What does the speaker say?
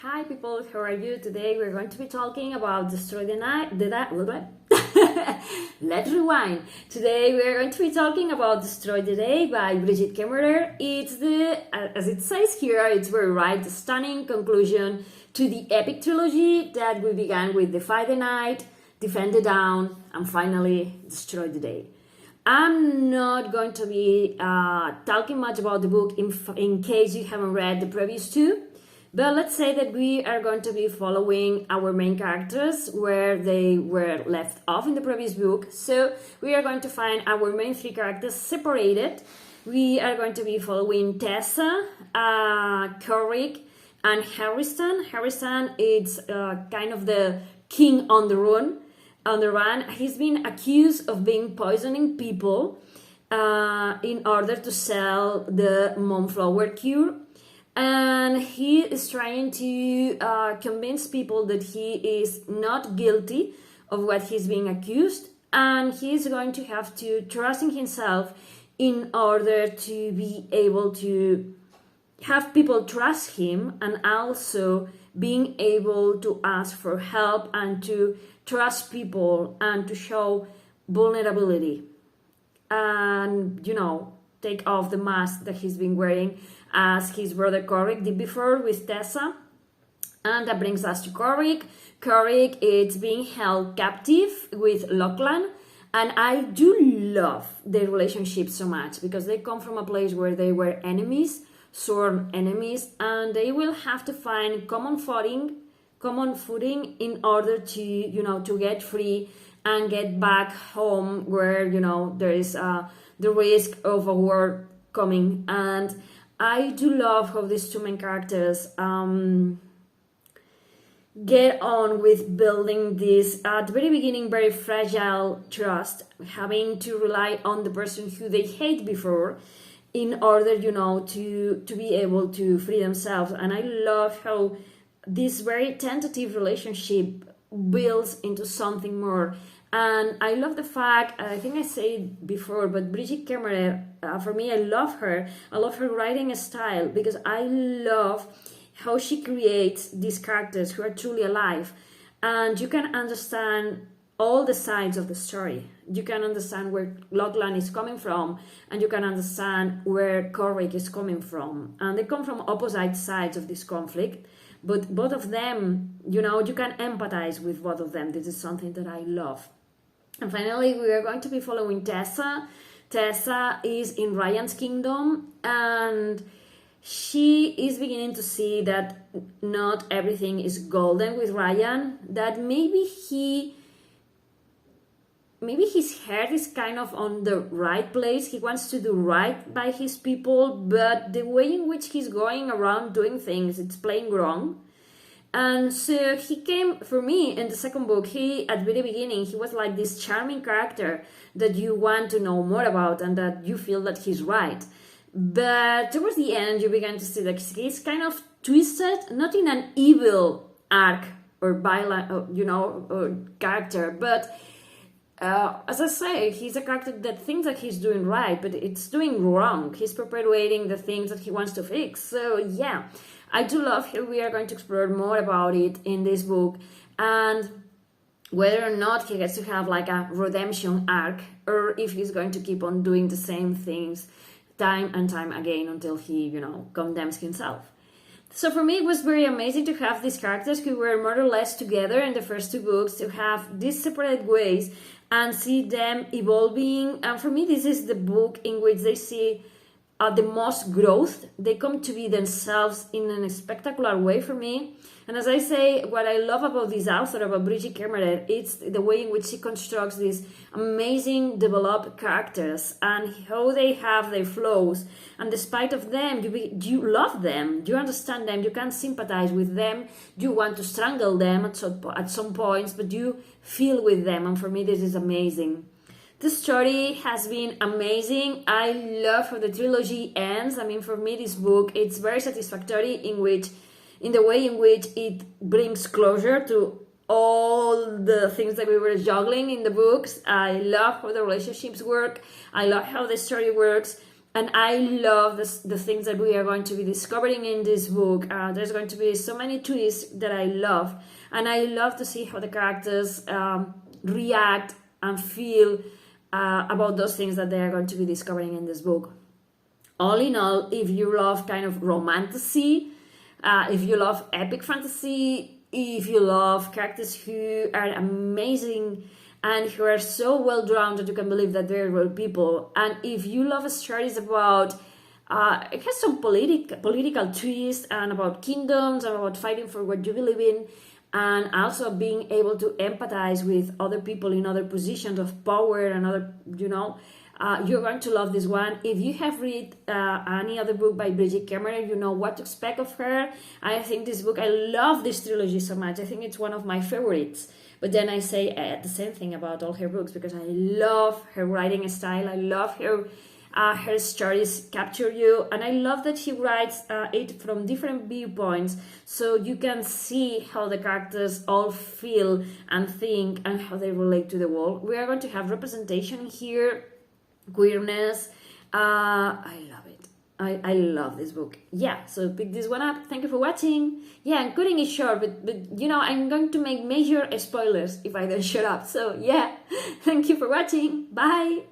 Hi people, how are you? Today we're going to be talking about Destroy the Night. Let's rewind. Today we're going to be talking about Destroy the Day by Brigid Kemmerer. It's as it says here, it's very right, the stunning conclusion to the epic trilogy that we began with Defy the Night, Defend the Dawn, and finally Destroy the Day. I'm not going to be talking much about the book in case you haven't read the previous two. But let's say that we are going to be following our main characters where they were left off in the previous book. So we are going to find our main three characters separated. We are going to be following Tessa, Corrick, and Harristan. Harristan is kind of the king on the run. He's been accused of being poisoning people in order to sell the Moonflower cure. And he is trying to convince people that he is not guilty of what he's being accused, and he's going to have to trust in himself in order to be able to have people trust him, and also being able to ask for help and to trust people and to show vulnerability and, take off the mask that he's been wearing as his brother Corrick did before with Tessa. And that brings us to Corrick. Corrick is being held captive with Lochlan, and I do love their relationship so much because they come from a place where they were enemies, sworn enemies, and they will have to find common footing in order to, to get free and get back home where, there is the risk of a war coming. And I do love how these two main characters get on with building this, at the very beginning, very fragile trust, having to rely on the person who they hate before in order, to be able to free themselves. And I love how this very tentative relationship builds into something more. And I love the fact, I think I said before, but Brigid Kemmerer, for me, I love her. I love her writing style because I love how she creates these characters who are truly alive. And you can understand all the sides of the story. You can understand where Lochlan is coming from, and you can understand where Corrick is coming from. And they come from opposite sides of this conflict. But both of them, you can empathize with both of them. This is something that I love. And finally, we are going to be following Tessa. Tessa is in Rian's kingdom, and she is beginning to see that not everything is golden with Rian, that maybe his head is kind of on the right place. He wants to do right by his people, but the way in which he's going around doing things, it's playing wrong. And so he came, for me, in the second book, at the very beginning, he was like this charming character that you want to know more about and that you feel that he's right. But towards the end, you begin to see that he's kind of twisted, not in an evil arc or violent, or character, but as I say, he's a character that thinks that he's doing right, but it's doing wrong. He's perpetuating the things that he wants to fix. So yeah, I do love how we are going to explore more about it in this book, and whether or not he gets to have like a redemption arc, or if he's going to keep on doing the same things time and time again until he, condemns himself. So for me, it was very amazing to have these characters who were more or less together in the first two books, to have these separate ways and see them evolving. And for me, this is the book in which they see the most growth. They come to be themselves in a spectacular way for me. And as I say, what I love about this author, about Brigid Kemmerer, it's the way in which she constructs these amazing developed characters and how they have their flaws. And despite of them, you love them, you understand them, you can sympathize with them, you want to strangle them at some points, but you feel with them. And for me, this is amazing. The story has been amazing. I love how the trilogy ends. I mean, for me, this book, it's very satisfactory in the way in which it brings closure to all the things that we were juggling in the books. I love how the relationships work. I love how the story works. And I love the things that we are going to be discovering in this book. There's going to be so many twists that I love. And I love to see how the characters react and feel about those things that they are going to be discovering in this book. All in all, if you love kind of romantasy, if you love epic fantasy, if you love characters who are amazing and who are so well drawn that you can believe that they're real people, and if you love stories about, it has some political twists and about kingdoms and about fighting for what you believe in, and also being able to empathize with other people in other positions of power and other, you're going to love this one. If you have read any other book by Brigid Kemmerer, you know what to expect of her. I think this book, I love this trilogy so much. I think it's one of my favorites. But then I say the same thing about all her books, because I love her writing style. I love her stories capture you, and I love that she writes it from different viewpoints, so you can see how the characters all feel and think and how they relate to the world. We are going to have representation here, queerness. I love it. I love this book. Yeah, so pick this one up. Thank you for watching. Yeah, I'm cutting it short, but I'm going to make major spoilers if I don't shut up. So yeah, thank you for watching. Bye.